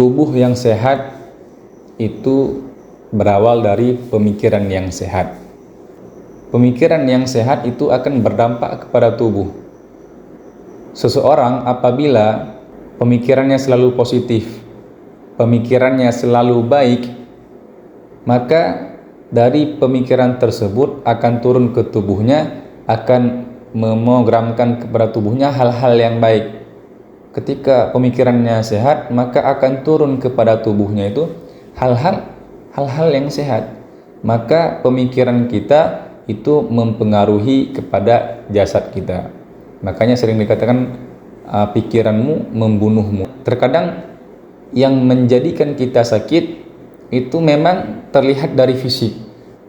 tubuh yang sehat itu berawal dari pemikiran yang sehat. Pemikiran yang sehat itu akan berdampak kepada tubuh. Seseorang apabila pemikirannya selalu positif, pemikirannya selalu baik, maka dari pemikiran tersebut akan turun ke tubuhnya, akan memogramkan kepada tubuhnya hal-hal yang baik. Ketika pemikirannya sehat, maka akan turun kepada tubuhnya itu hal-hal yang sehat. Maka pemikiran kita itu mempengaruhi kepada jasad kita. Makanya sering dikatakan pikiranmu membunuhmu. Terkadang yang menjadikan kita sakit itu memang terlihat dari fisik.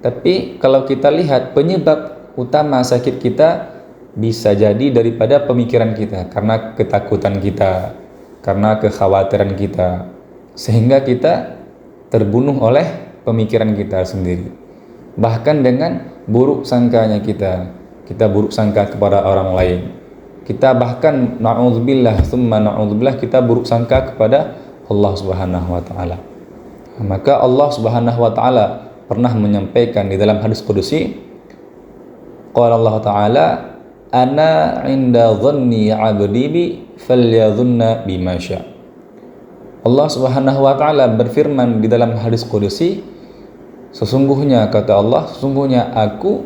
Tapi kalau kita lihat penyebab utama sakit kita bisa jadi daripada pemikiran kita, karena ketakutan kita, karena kekhawatiran kita, sehingga kita terbunuh oleh pemikiran kita sendiri. Bahkan dengan buruk sangkanya kita buruk sangka kepada orang lain. Kita bahkan na'udzubillah tsumma na'udzubillah, kita buruk sangka kepada Allah Subhanahu wa taala. Maka Allah Subhanahu wa taala pernah menyampaikan di dalam hadis qudsi, qala Allah taala, ana 'inda dhanni 'abdi bi falyadhunna bima syaa. Allah Subhanahu wa taala berfirman di dalam hadis qudsi, sesungguhnya kata Allah, sesungguhnya aku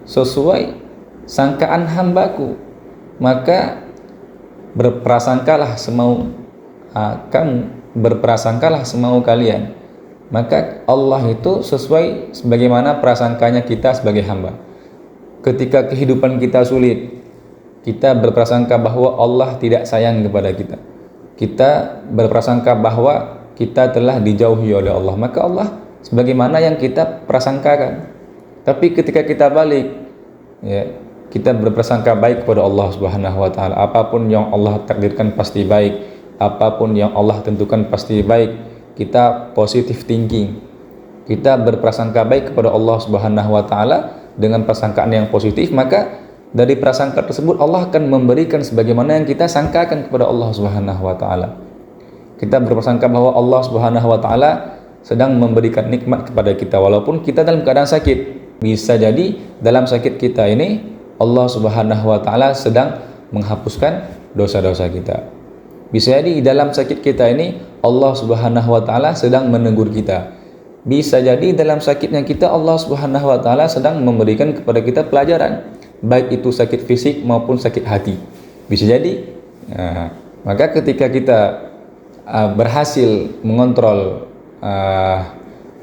sesuai sangkaan hambaku, maka berprasangkalah semau kamu, berprasangkalah semau kalian. Maka Allah itu sesuai sebagaimana prasangkanya kita sebagai hamba. Ketika kehidupan kita sulit, kita berprasangka bahwa Allah tidak sayang kepada kita. Kita berprasangka bahwa kita telah dijauhi oleh Allah, maka Allah sebagaimana yang kita prasangkakan. Tapi ketika kita balik, ya, kita berprasangka baik kepada Allah Subhanahu wa taala. Apapun yang Allah takdirkan pasti baik, apapun yang Allah tentukan pasti baik. Kita positive thinking. Kita berprasangka baik kepada Allah Subhanahu wa taala dengan prasangkaan yang positif, maka dari prasangka tersebut Allah akan memberikan sebagaimana yang kita sangkakan kepada Allah Subhanahu wa taala. Kita berprasangka bahwa Allah Subhanahu wa taala sedang memberikan nikmat kepada kita walaupun kita dalam keadaan sakit. Bisa jadi dalam sakit kita ini Allah Subhanahu wa taala sedang menghapuskan dosa-dosa kita. Bisa jadi dalam sakit kita ini Allah Subhanahu wa taala sedang menegur kita. Bisa jadi dalam sakitnya kita Allah Subhanahu wa taala sedang memberikan kepada kita pelajaran, baik itu sakit fisik maupun sakit hati. Bisa jadi. Maka ketika kita berhasil mengontrol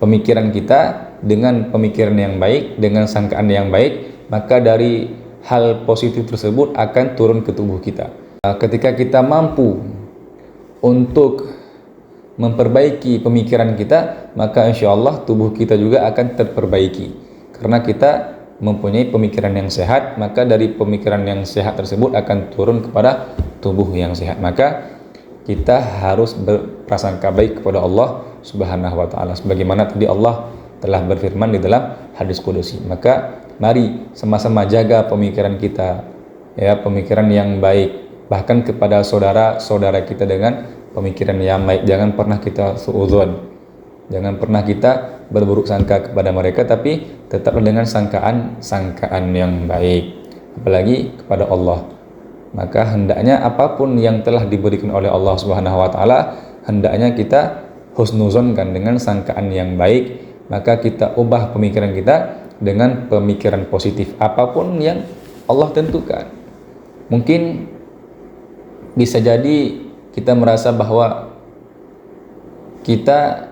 pemikiran kita dengan pemikiran yang baik, dengan sangkaan yang baik, maka dari hal positif tersebut akan turun ke tubuh kita. Ketika kita mampu untuk memperbaiki pemikiran kita, maka insya Allah tubuh kita juga akan terperbaiki. Karena kita mempunyai pemikiran yang sehat, maka dari pemikiran yang sehat tersebut akan turun kepada tubuh yang sehat. Maka kita harus berprasangka baik kepada Allah Subhanahu wa taala sebagaimana tadi Allah telah berfirman di dalam hadis qudsi. Maka mari sama-sama jaga pemikiran kita, ya, pemikiran yang baik, bahkan kepada saudara-saudara kita dengan pemikiran yang baik. Jangan pernah kita suudzon, jangan pernah kita berburuk sangka kepada mereka, tapi tetaplah dengan sangkaan yang baik, apalagi kepada Allah. Maka hendaknya apapun yang telah diberikan oleh Allah Subhanahu wa taala, hendaknya kita husnuzonkan dengan sangkaan yang baik. Maka kita ubah pemikiran kita dengan pemikiran positif apapun yang Allah tentukan. Mungkin bisa jadi kita merasa bahwa kita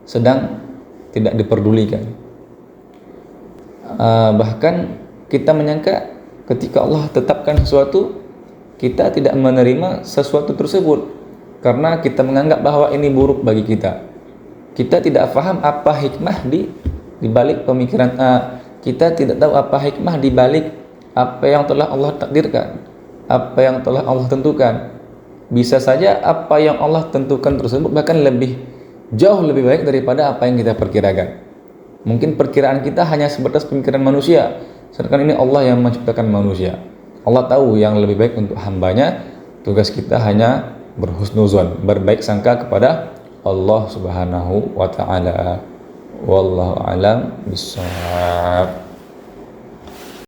sedang tidak diperdulikan. Bahkan kita menyangka ketika Allah tetapkan sesuatu, kita tidak menerima sesuatu tersebut karena kita menganggap bahwa ini buruk bagi kita. Kita tidak paham apa hikmah di balik pemikiran kita tidak tahu apa hikmah di balik apa yang telah Allah takdirkan, apa yang telah Allah tentukan. Bisa saja apa yang Allah tentukan tersebut bahkan jauh lebih baik daripada apa yang kita perkirakan. Mungkin perkiraan kita hanya sebatas pemikiran manusia, sedangkan ini Allah yang menciptakan manusia. Allah tahu yang lebih baik untuk hambanya. Tugas kita hanya berhusnuzon, berbaik sangka kepada Allah Subhanahu wa taala. Wallahu alam bissawab.